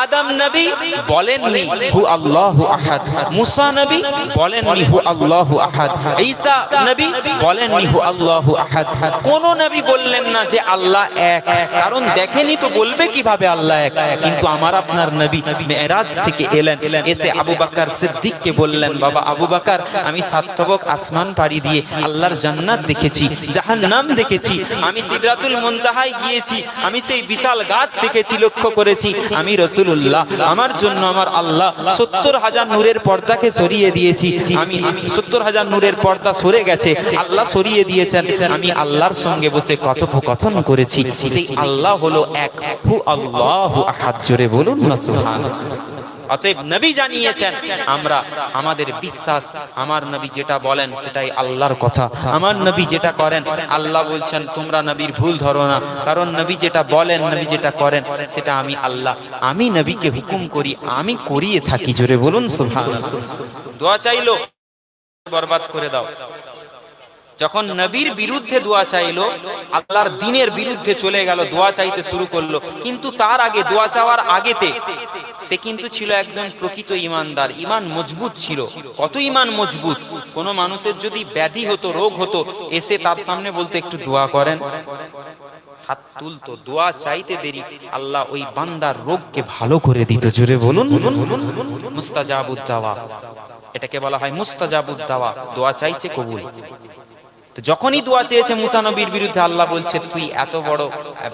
আদম নবী বলেননি হু আল্লাহু আহাদ, মুসা নবী বলেননি হু আল্লাহু আহাদ, ঈসা নবী বলেননি হু আল্লাহু আহাদ। কোন নবী বললেন না যে আল্লাহ এক, কারণ দেখেনি তো বলবে কিভাবে আল্লাহ এক। কিন্তু আমার আপনার নবী মেরাজ থেকে এলেন, এসে আবু বকর সিদ্দিককে বললেন, বাবা আবু বকর, আমি 7 তবক আসমান পাড়ি দিয়ে আল্লাহর জান্নাত দেখেছি, জাহান্নাম দেখেছি, আমি সিদরাতুল মুনতাহায় গিয়েছি, আমি সেই বিশাল গাছ দেখেছি, লক্ষ্য করেছি। আমি রাসূলুল্লাহ, আমার জন্য আমার আল্লাহ 70,000 নূরের পর্দাকে সরিয়ে দিয়েছি। আমি 70,000 নূরের পর্দা সরে গেছে, আল্লাহ সরিয়ে দিয়েছেন। আমি আল্লাহর সঙ্গে বসে কথোপকথন করেছি। সেই আল্লাহ হলো এক, হু আল্লাহু আহাদ। জোরে বলুন না সুবহানাল্লাহ। অতএব নবী জানিয়েছেন, আমরা আমাদের বিশ্বাস, আমার নবী যেটা বলেন সেটাই আল্লাহর কথা। আমার নবী যেটা করেন, আল্লাহ বলছেন তোমরা নবীর ভুল ধরো না, কারণ নবী যেটা বলেন, নবী যেটা করেন সেটা আমি আল্লাহ, আমি নবীকে হুকুম করি, আমি করিয়ে থাকি। জোরে বলুন সুবহানাল্লাহ। দোয়া চাইলো, বরবাদ করে দাও। যখন নবীর বিরুদ্ধে দোয়া চাইলো, আল্লাহর দ্বীনের বিরুদ্ধে চলে গেল, দোয়া চাইতে শুরু করলো। কিন্তু তার আগে, দোয়া চাওয়ার আগেতে সে কিন্তু ছিল একজন প্রকৃত ইমানদার, ইমান মজবুত ছিল। কত ইমান মজবুত! কোন মানুষের যদি ব্যাধি হতো, রোগ হতো, এসে তার সামনে বলতো একটু দোয়া করেন, হাত তুলতো, দোয়া চাইতে দেরি আল্লাহ ওই বান্দার রোগকে ভালো করে দিত। জোরে বলুন মুস্তাজাবুদ দাওয়া, এটাকে বলা হয় মুস্তাজাবুদ দাওয়া। দোয়া চাইছে, কবুল। তো যখনই দোয়া চেয়েছে মুসা নবীর বিরুদ্ধে, আল্লাহ বলছে তুই এত বড়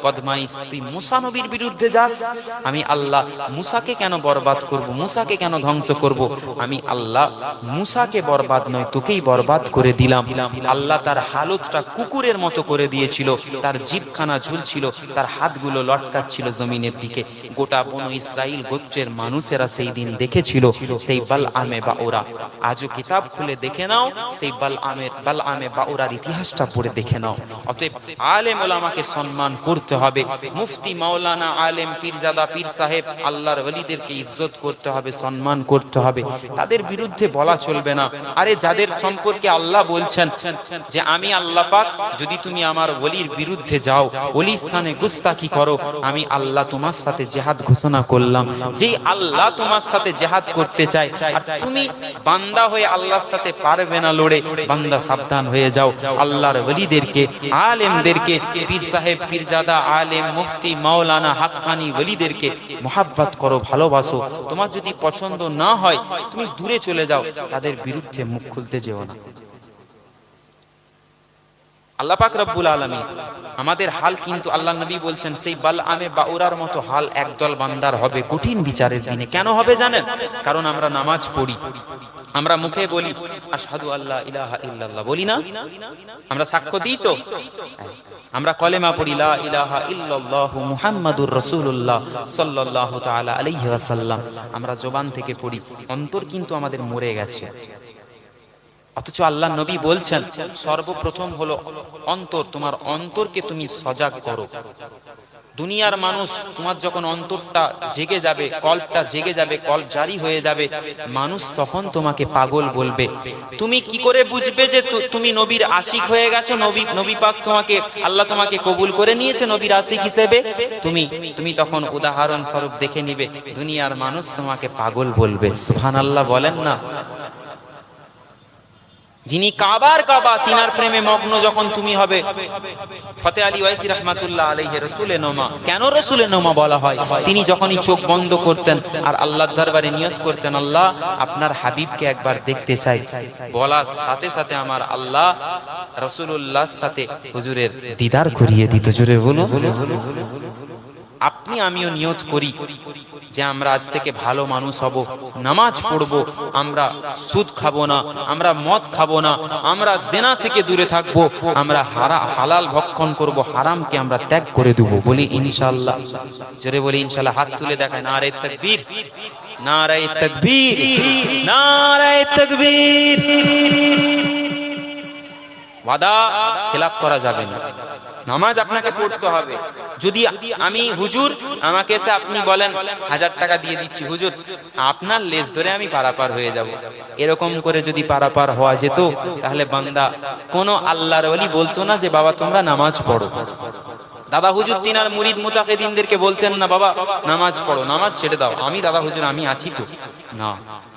বদমাইশ, তুই মুসা নবীর বিরুদ্ধে যাস, আমি আল্লাহ মুসাকে কেন বরবাদ করব, মুসাকে কেন ধ্বংস করব? আমি আল্লাহ মুসাকে বরবাদ নয়, তোকেই বরবাদ করে দিলাম। আল্লাহ তার হালতটা কুকুরের মতো করে দিয়েছিল, তার জিভখানা ঝুলছিল, তার হাতগুলো লটকাচ্ছিল জমিনের দিকে। গোটা বনু ইসরাইল গোত্রের মানুষেরা সেই দিন দেখেছিল সেই বালআমে বাউরা। আজও কিতাব খুলে দেখে নাও, সেই বালআমে বাউরা ইতিহাসটা পড়ে দেখে নাও। অতএব আলেম ওলামাকে সম্মান করতে হবে। মুফতি, মাওলানা, আলেম, পীরজাদা, পীর সাহেব, আল্লাহর ওলিদেরকে ইজ্জত করতে হবে, সম্মান করতে হবে, তাদের বিরুদ্ধে বলা চলবে না। আরে যাদের সম্পর্কে আল্লাহ বলছেন যে আমি আল্লাহ পাক, যদি তুমি আমার ওলির বিরুদ্ধে যাও, ওলির শানে গুস্তাখি করো, আমি আল্লাহ তোমার সাথে জিহাদ ঘোষণা করলাম। যেই আল্লাহ তোমার সাথে জিহাদ করতে চায়, আর তুমি বান্দা হয়ে আল্লাহর সাথে পারবে না লড়ে, বান্দা সাবধান হয়ে যাও। আল্লাহর ওলিদেরকে, আলেমদেরকে, পীর সাহেব, পীরজাদা, আলেম, মুফতি, মাওলানা, হাক্কানি ওলিদেরকে মোহাব্বত করো, ভালোবাসো। তোমার যদি পছন্দ না হয়, তুমি দূরে চলে যাও, তাদের বিরুদ্ধে মুখ খুলতে যেও না। আল্লাহ পাক রব্বুল আলামিন আমাদের হাল কিন্তু, আল্লাহ নবী বলছেন সেই বালআমে বাউরার মতো হাল একদল বান্দার হবে কঠিন বিচারের দিনে। কেন হবে জানেন? কারণ আমরা নামাজ পড়ি, আমরা মুখে বলি আশহাদু আল্লা ইলাহা ইল্লাল্লাহ, বলি না? আমরা সাক্ষ্য দিই তো, আমরা কলেমা পড়ি লা ইলাহা ইল্লাল্লাহু মুহাম্মাদুর রাসূলুল্লাহ সাল্লাল্লাহু তাআলা আলাইহি ওয়াসাল্লাম, আমরা জবান থেকে পড়ি, অন্তর কিন্তু আমাদের মরে গেছে। অথচ আল্লাহ নবী বলছেন সর্বপ্রথম হলো অন্তর। তোমার অন্তরকে তুমি সজাগ করো। দুনিয়ার মানুষ, তোমার যখন অন্তরটা জেগে যাবে, কল্পটা জেগে যাবে, কল্প জারি হয়ে যাবে, মানুষ তখন তোমাকে পাগল বলবে। তুমি কি করে বুঝবে যে তুমি নবীর আশিক হয়ে গেছো? নবী পাক তোমাকে, আল্লাহ তোমাকে কবুল করে নিয়েছে নবীর আশিক হিসেবে। তুমি তখন উদাহরণ স্বরূপ দেখে নিবে, দুনিয়ার মানুষ তোমাকে পাগল বলবে। সুবহানাল্লাহ বলেন না। যিনি কাবার কাবা, তিনার প্রেমে মগ্ন যখন তুমি হবে, ফতে আলী ওয়াইসি রাহমাতুল্লাহ আলাইহি রাসূলে নোমা। কেন রাসূলে নোমা বলা হয়? তিনি যখনই চোখ বন্ধ করতেন আর আল্লাহর দরবারে নিয়ত করতেন, আল্লাহ আপনার হাবিবকে একবার দেখতে চাই, বলার সাথে সাথে আমার আল্লাহ রাসূলুল্লাহর সাথে হুজুরের দিদার করিয়ে দিত। জোরে বলো। আপনি আমিও নিয়ত করি যে আমরা আজ থেকে ভালো মানুষ হব, নামাজ পড়ব, আমরা সুদ খাবো না, আমরা মদ খাবো না, আমরা জিনা থেকে দূরে থাকবো, আমরা হালাল ভক্ষণ করব, হারামকে আমরা ত্যাগ করে দেব। বলি ইনশাআল্লাহ। জোরে বলি ইনশাআল্লাহ। হাত তুলে দেখায় নারে তাকবীর, নারে তাকবীর, নারে তাকবীর। ওয়াদা খেলাপ করা যাবে না। নামাজ আপনাকে পড়তে হবে। যদি আমি হুজুর আমাকে এসে আপনি বলেন 1000 টাকা দিয়ে দিচ্ছি হুজুর, আপনার লেজ ধরে আমি পারাপার হয়ে যাব, এরকম করে যদি পারাপার হওয়া যেত তাহলে বান্দা কোনো আল্লাহর ওলি বলতো না যে বাবা তোমরা নামাজ পড়ো। দাদা হুজুর তিনার মুরিদ মুতাকিদিনদেরকে বলতেন না বাবা নামাজ পড়ো, নামাজ ছেড়ে দাও, আমি দাদা হুজুর আমি আছি তো না।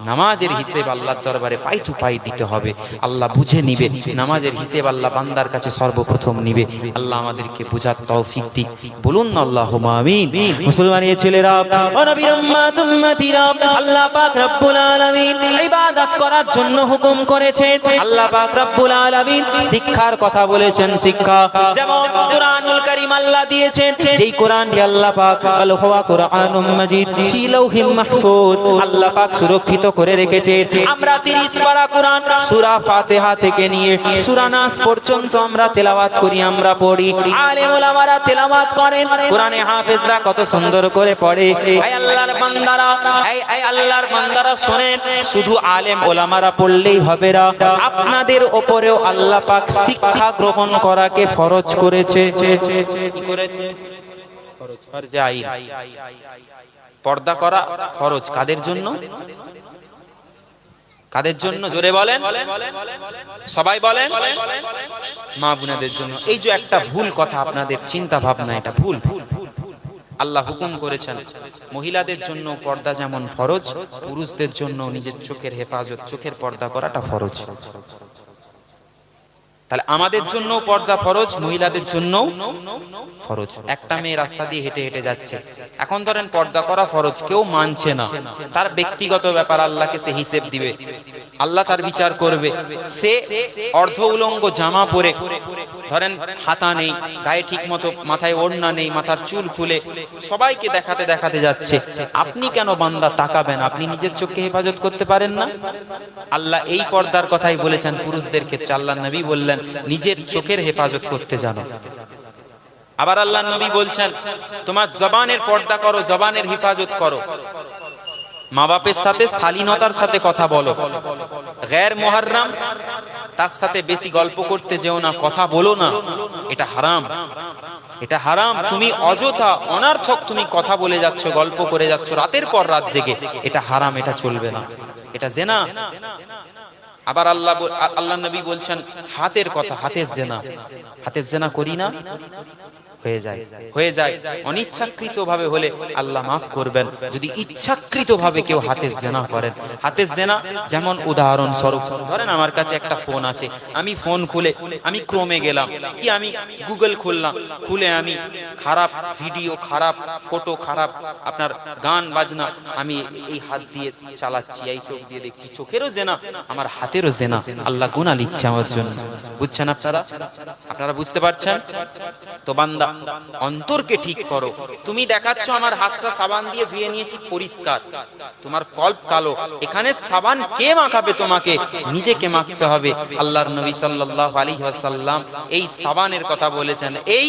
নামাজের হিসেব আল্লাহর দরবারে পাই টু পাই দিতে হবে, আল্লাহ বুঝে নিবে। নামাজের হিসেব আল্লাহ বান্দার কাছে সর্বপ্রথম নিবে। আল্লাহ আমাদেরকে বুঝার তৌফিক দিক, বলুন না আল্লাহুম্মা আমিন। মুসলমানের ছেলেরা ও নবীর উম্মত উম্মতিরা, আল্লাহ পাক রব্বুল আলামিন ইবাদত করার জন্য হুকুম করেছেন। আল্লাহ পাক রব্বুল আলামিন শিক্ষার কথা বলেছেন, শিক্ষা যেমন কুরআনুল কারীম আল্লাহ দিয়েছেন, যেই কোরআনকে আল্লাহ পাক আল হুয়া কুরআনুম মাজিদ ফি লাউহিল মাহফুজ আল্লাহ পাক সুরক্ষিত করে রেখেছে। আমরা 30 পারা কোরআন সূরা ফাতিহা থেকে নিয়ে সূরা নাস পর্যন্ত আমরা তেলাওয়াত করি, আমরা পড়ি। আলেম ওলামারা তেলাওয়াত করেন, কোরআনে হাফেজরা কত সুন্দর করে পড়ে। এই আল্লাহর বান্দারা, এই আল্লাহর বান্দারা শুনেন, শুধু আলেম ওলামারা পড়লেই হবে না, আপনাদের উপরেও আল্লাহ পাক শিক্ষা গ্রহণ করাকে ফরজ করেছে। কি করেছে? ফরজ, ফরজে আইন। পর্দা করা ফরজ কাদের জন্য? কাদের জন্য? জোরে বলেন, সবাই বলেন। মা বোনেদের জন্য। এই যে একটা ভুল কথা আপনাদের চিন্তা ভাবনা, এটা ভুল। আল্লাহ হুকুম করেছেন মহিলাদের জন্য পর্দা যেমন ফরজ, পুরুষদের জন্য নিজের চোখের হেফাজত, চোখের পর্দা করাটা ফরজ। তাহলে আমাদের জন্য পর্দা ফরজ, মহিলাদের জন্য ফরজ। একটা মেয়ে রাস্তা দিয়ে হেঁটে হেঁটে যাচ্ছে, এখন ধরেন পর্দা করা ফরজ, কেউ মানছে না, তার ব্যক্তিগত ব্যাপার, আল্লাহকে সে হিসেব দিবে, আল্লাহ তার বিচার করবে। সে অর্ধ উলঙ্গ জামা পরে, ধরেন হাতা নেই, গায়ে ঠিক মতো মাথায় ওড়না নেই, মাথার চুল খুলে সবাইকে দেখাতে দেখাতে যাচ্ছে, আপনি কেন বান্দা তাকাবেন? আপনি নিজের চোখকে হেফাজত করতে পারেন না? আল্লাহ এই পর্দার কথাই বলেছেন পুরুষদের ক্ষেত্রে। আল্লাহ নবী বললেন নিজের চোখের হেফাজত করতে জানো। আবার আল্লাহ নবী বলছেন তোমার জবানের পর্দা করো, জবানের হেফাজত করো। মা বাপের সাথে শালীনতার সাথে কথা বলো, গैर মুহাররম তার সাথে বেশি গল্প করতে যেও না, কথা বলো না, এটা হারাম, এটা হারাম। তুমি অযথা অনার্থক তুমি কথা বলে যাচ্ছ, গল্প করে যাচ্ছ রাতের পর রাত জেগে, এটা হারাম, এটা চলবে না, এটা জিনা। আবার আল্লাহ নবী বলছেন হাতের কথা, হাতের জিনা, হাতের জিনা করি না, হয়ে যায় অনিচ্ছাকৃত ভাবে হলে আল্লাহ মাফ করবেন। যদি ইচ্ছাকৃত ভাবে কেউ হাতের জিনা করেন, হাতের জিনা যেমন উদাহরণ স্বরূপ ধরেন আমার কাছে একটা ফোন আছে, আমি ফোন খুলে আমি ক্রোমে গেলাম, কি আমি গুগল খুললাম, খুলে আমি খারাপ ভিডিও, খারাপ ফটো, খারাপ আপনার গান বাজনা আমি এই হাত দিয়ে চালাচ্ছি, এই চোখ দিয়ে দেখছি, চোখেরও জিনা, আমার হাতেরও জিনা, আল্লাহ গুনাহ লিখছে আমার জন্য। বুঝছেন আপনারা বুঝতে পারছেন তো? বান্দা অন্তরকে ঠিক করো। তুমি দেখাচ্ছ আমার হাতটা সাবান দিয়ে ধুয়ে নিয়েছি পরিষ্কার, তোমার কল্প কালো, এখানে সাবান কে মাখাবে? তোমাকে নিজেকে মাখতে হবে। আল্লাহর নবী সাল্লাল্লাহু আলাইহি ওয়াসাল্লাম এই সাবানের কথা বলেছেন, এই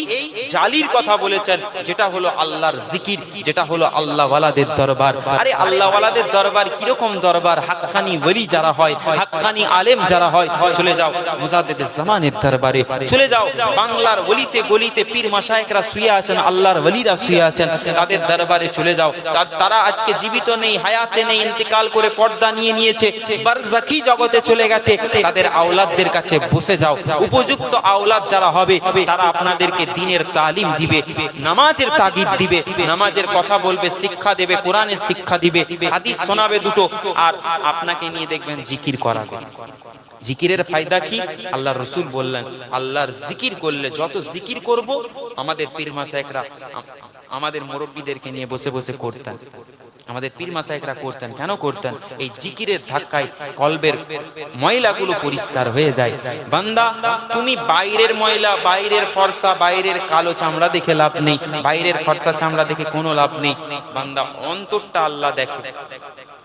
জালির কথা বলেছেন, যেটা হলো আল্লাহর জিকির, যেটা হলো আল্লাহ ওয়ালাদের দরবার। আরে আল্লাহ ওয়ালাদের দরবার কিরকম দরবার? হাক্কানি ওলি যারা হয়, হাক্কানি আলেম যারা হয়, চলে যাও মুজাদ্দিদে জামানের দরবারে, চলে যাও বাংলার গলিতে গলিতে পীর মাশায়েখরা শুয়ে আছেন, আল্লাহর ওলিরা শুয়ে আছেন, তাদের দরবারে চলে যাও। তারা আজকে জীবিত নেই, হায়াতে নেই, ইন্তেকাল করে পর্দা নিয়ে নিয়েছে, বারজাখি জগতে চলে গেছে, তাদের আওলাদদের কাছে বসে যাও। উপযুক্ত আওলাদ যারা হবে তারা আপনাদেরকে দ্বীনের তালিম দিবে, নামাজের তাগিদ দিবে, নামাজের কথা বলবে, শিক্ষা দেবে, কোরআনের শিক্ষা দিবে, হাদিস শোনাবে দুটো, আর আপনাকে নিয়ে দেখবেন জিকির করাবে। জিকিরের ফায়দা কি? আল্লাহর রাসূল বললেন আল্লাহর জিকির করলে, যত জিকির করব, আমাদের পীর মাশায়েখরা আমাদের মুরব্বিদেরকে নিয়ে বসে বসে করতেন, আমাদের পীর মাশায়েখরা করতেন। কেন করতেন? এই জিকিরের ধাক্কায় কলবের ময়লাগুলো পরিষ্কার হয়ে যায়। বান্দা তুমি বাইরের ময়লা, বাইরের ফর্সা, বাইরের কালো চামড়া দেখে লাভ নেই, বাইরের ফর্সা চামড়া দেখে কোনো লাভ নেই। বান্দা অন্তরটা আল্লাহ দেখে,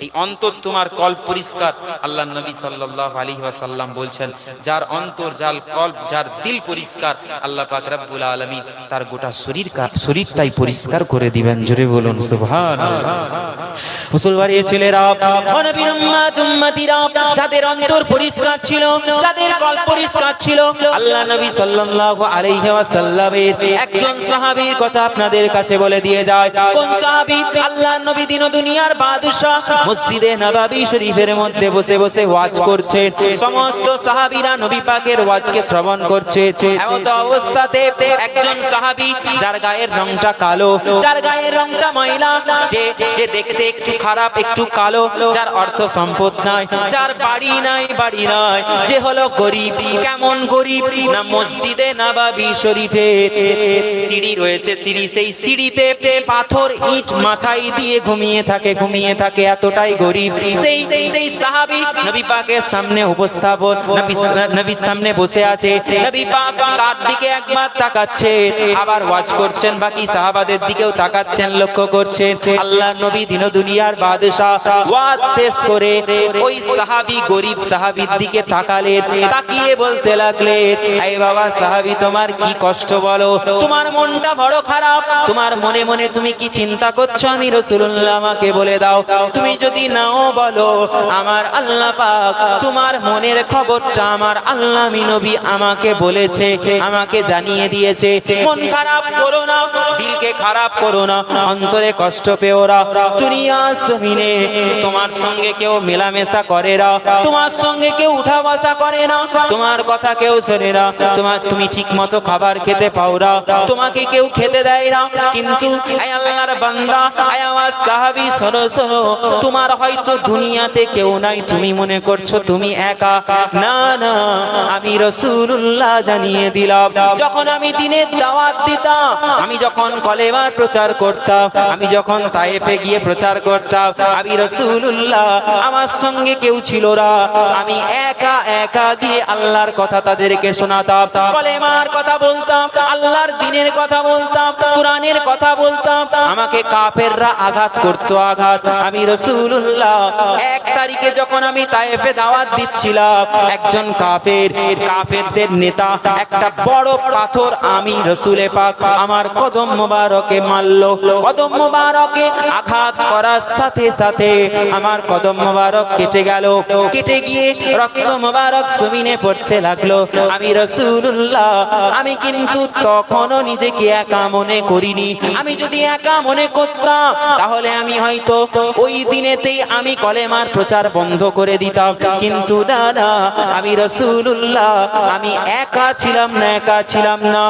এই অন্তর তোমার কল্প পরিষ্কার। আল্লাহ নবী সাল্লাল্লাহু আলাইহি ওয়াসাল্লাম বলছেন, যার অন্তর, যার কল্প, যার দিল পরিষ্কার, আল্লাহ পাক রব্বুল আলামিন তার গোটা শরীরটাই পরিষ্কার করে দিবেন। জোরে বলুন সুবহানাল্লাহ। মুসলমানের ছেলেরা, নবীর উম্মত উম্মতিরা, যাদের অন্তর পরিষ্কার ছিল, যাদের কল্প পরিষ্কার ছিল, আল্লাহ নবী সাল্লাল্লাহু আলাইহি ওয়াসাল্লামের একজন সাহাবীর কথা আপনাদের কাছে বলে দিয়ে যায়। কোন সাহাবী? আল্লাহ নবী দিন ও দুনিয়ার বাদশা মসজিদে নববী শরীফের মধ্যে বসে বসে ওয়াজ করছে। সমস্ত সাহাবীরা নবী পাকের ওয়াজকে শ্রবণ করছে। এমত অবস্থাতে একজন সাহাবী, যার গায়ের রংটা কালো, যার গায়ের রংটা ময়লা, যে দেখতে একটু খারাপ, একটু কালো, যার অর্থ সম্পদ নাই, যার বাড়ি নাই, যে হলো গরিব। কেমন গরিব? না, মসজিদে নববী শরীফে সিঁড়ি রয়েছে, সেই সিঁড়িতে পাথর ইট মাথায় দিয়ে ঘুমিয়ে থাকে, এতটাই গরিব। সেই সাহাবী নবী পাকের সামনে উপস্থাপন, নবীর সামনে বসে আছে। নবী পাক তার দিকে একবার তাকাচ্ছে, আবার ওয়াজ করছেন, বাকি সাহাবাদের দিকেও তাকাচ্ছেন, লক্ষ্য করছেন। আল্লাহ নবী দিন দুনিয়ার বাদশা ওয়াজ শেষ করে ওই সাহাবী, গরিব সাহাবীর দিকে তাকালেন, তাকিয়ে বলতে লাগলেন, এই বাবা সাহাবী, তোমার কি কষ্ট বলো? তোমার মনটা বড় খারাপ, তোমার মনে মনে তুমি কি চিন্তা করছো? আমি রাসূলুল্লাহ, আমাকে বলে দাও। তুমি যদি নাও বলো, আমার আল্লাহ পাক তোমার মনের খবরটা আমার আল্লাহ নবী আমাকে বলেছে, আমাকে জানিয়ে দিয়েছে। মন খারাপ করো না, দিলকে খারাপ করো না, অন্তরে কষ্ট পেও না। দুনিয়া জমিনে তোমার সঙ্গে কেউ মেলামেশা করে না, তোমার সঙ্গে কেউ উঠা বসা করে না, তোমার কথা কেউ শোনে না, তুমি ঠিক মতো খাবার খেতে পাও না, তোমাকে কেউ খেতে দেয় না। কিন্তু আয় আল্লাহর বান্দা, আয় আমার সাহাবী, শোনো শোনো, তোমার হয়তো দুনিয়াতে কেউ নাই, তুমি মনে করছো তুমি একা। না না, আমি রাসূলুল্লাহ জানিয়ে দিলাম, যখন আমি দিনের দাওয়াত দিতাম, আমি যখন কলেমার প্রচার করতাম, আমি যখন তায়েফে গিয়ে প্রচার করতাম, আমি রাসূলুল্লাহ, আমার সঙ্গে কেউ ছিল না, আমি একা একা গিয়ে আল্লাহর কথা তাদেরকে শোনাতাম, কলেমার কথা বলতাম, আল্লাহর দ্বীনের কথা বলতাম, কোরআনের কথা বলতাম। আমাকে কাফেররা আঘাত করতো, আঘাত। আমি রাসূলুল্লাহ 1 তারিখে যখন আমি তায়েফে দাওয়াত দিচ্ছিলাম, একজন কাফেরদের নেতা একটা বড় পাথর আমি রাসূলে পাক আমার কদম মোবারকে মারলো। কদম মোবারকে আঘাত করার সাথে সাথে আমার কদম মোবারক কেটে গেল, কেটে গিয়ে রক্ত মোবারক জমিনে পড়তে লাগলো। আমি রাসূলুল্লাহ, আমি কিন্তু তখনও নিজেকে একা মনে করিনি। আমি যদি একা মনে করতাম, তাহলে আমি হয়তো ওই দিনেতেই আমি কলেমার প্রচার বন্ধ করে দিতাম। কিন্তু না না, আমি রাসূলুল্লাহ, আমি একা ছিলাম না,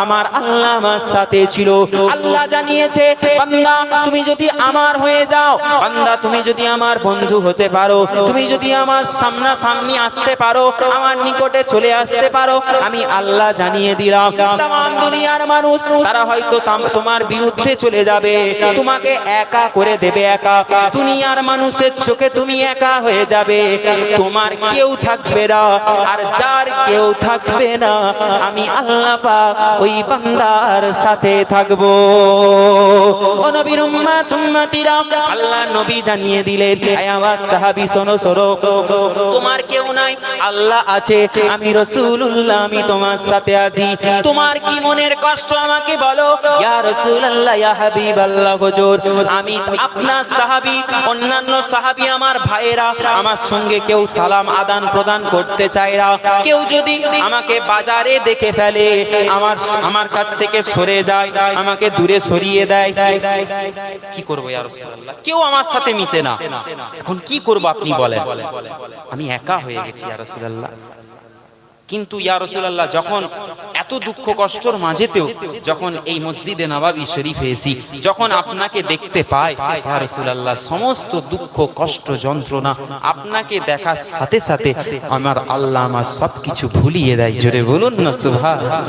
আমার আল্লাহ আমার সাথে ছিল। আল্লাহ জানিয়েছে, বান্দা তুমি যদি আমার হয়ে যাও, বান্দা তুমি যদি আমার বন্ধু হতে পারো, তুমি যদি আমার সামনাসামনি আসতে পারো, আমার নিকটে চলে আসতে পারো, আমি আল্লাহ জানিয়ে দিলাম, তাম দুনিয়ার মানুষ তারা হয়তো তোমার বিরুদ্ধে চলে যাবে, তোমাকে একা করে দেবে, একা। দুনিয়ার মানুষের চোখে তুমি একা হয়ে যাবে, তোমার কেউ থাকবে না। আর যার কেউ থাকবে না, আমি আল্লাহ পাক ওই বান্দার সাথে থাকবো। ও নবীর উম্মত উম্মতিরা, আল্লাহ নবী জানিয়ে দিলেন, আয় আমার সাহাবী, শোনো শোনো, তোমার কেউ নাই, আল্লাহ আছে। আমি রাসূলুল্লাহ, আমি তোমার সাথে আছি। তোমার কি মনের কষ্ট আমাকে বলো। ইয়া রাসূলুল্লাহ, ইয়া হাবিবাল্লাহ, হুজুর, আমি আপনার সাহাবী, অন্যান্য সাহাবী আমার ভাইয়েরা, আমার সঙ্গে কেউ সালাম আদান প্রদান করতে চায় না। কেউ যদি আমাকে বাজারে দেখে ফেলে, আমার কাছ থেকে সরে যায়, আমাকে দূরে সরিয়ে দেয়, কি করবো ইয়া রাসূলুল্লাহ? কেউ আমার সাথে মিশে না, এখন কি করব আপনি বলেন? আমি একা হয়ে গেছি ইয়া রাসূলুল্লাহ। কিন্তু ইয়া রাসূলুল্লাহ, যখন এত দুঃখ কষ্টর মাঝেতেও যখন এই মসজিদে নববী শরীফে এসি, যখন আপনাকে দেখতে পাই, ইয়া রাসূলুল্লাহ, সমস্ত দুঃখ কষ্ট যন্ত্রণা আপনাকে দেখার সাথে সাথে আমার আল্লাহ আমার সবকিছু ভুলিয়ে দেয়। জোরে বলুন না সুবহানাল্লাহ।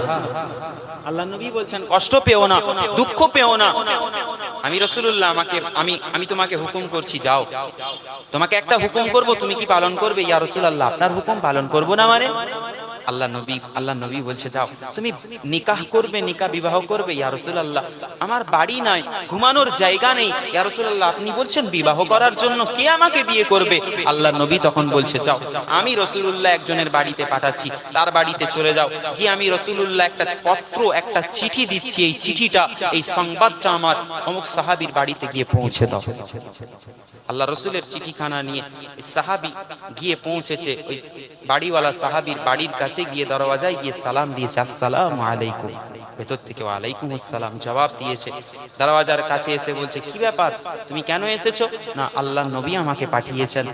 আল্লাহ নবী বলছেন, কষ্ট পেও না, দুঃখ পেও না। আমি রাসূলুল্লাহ, আমি তোমাকে হুকুম করছি, যাও। তোমাকে একটা হুকুম করব, তুমি কি পালন করবে? ইয়া রাসূলুল্লাহ, আপনার হুকুম পালন করব না মানে? আল্লাহ নবী বলছে যাও তুমি নিকাহ করবে, নিকাহ বিবাহ করবে। ইয়া রাসূলুল্লাহ আমার বাড়ি নাই, ঘুমানোর জায়গা নেই। ইয়া রাসূলুল্লাহ আপনি বলছেন বিবাহ করার জন্য, কে আমাকে বিয়ে করবে? আল্লাহ নবী তখন বলছে যাও আমি রাসূলুল্লাহ একজনের বাড়িতে পাঠাচ্ছি, তার বাড়িতে চলে যাও, গিয়ে আমি রাসূলুল্লাহ একটা পত্র, একটা চিঠি দিচ্ছি, এই চিঠিটা, এই সংবাদটা আমার অমুক সাহাবীর বাড়িতে গিয়ে পৌঁছে দাও। আল্লাহ রসুলের চিঠিখানা নিয়ে সাহাবী গিয়ে পৌঁছেছে ওই বাড়িওয়ালা সাহাবীর বাড়ির কাছে, গিয়ে দরওয়াজায় গিয়ে সালাম দিয়েছে, আসসালামু আলাইকুম। ভেতর থেকে ওয়ালাইকুম আসসালাম জবাব দিয়েছে। দরওয়াজার কাছে এসে বলছে কি ব্যাপার, তুমি কেন এসেছো? না আল্লাহ নবী আমাকে পাঠিয়েছেন।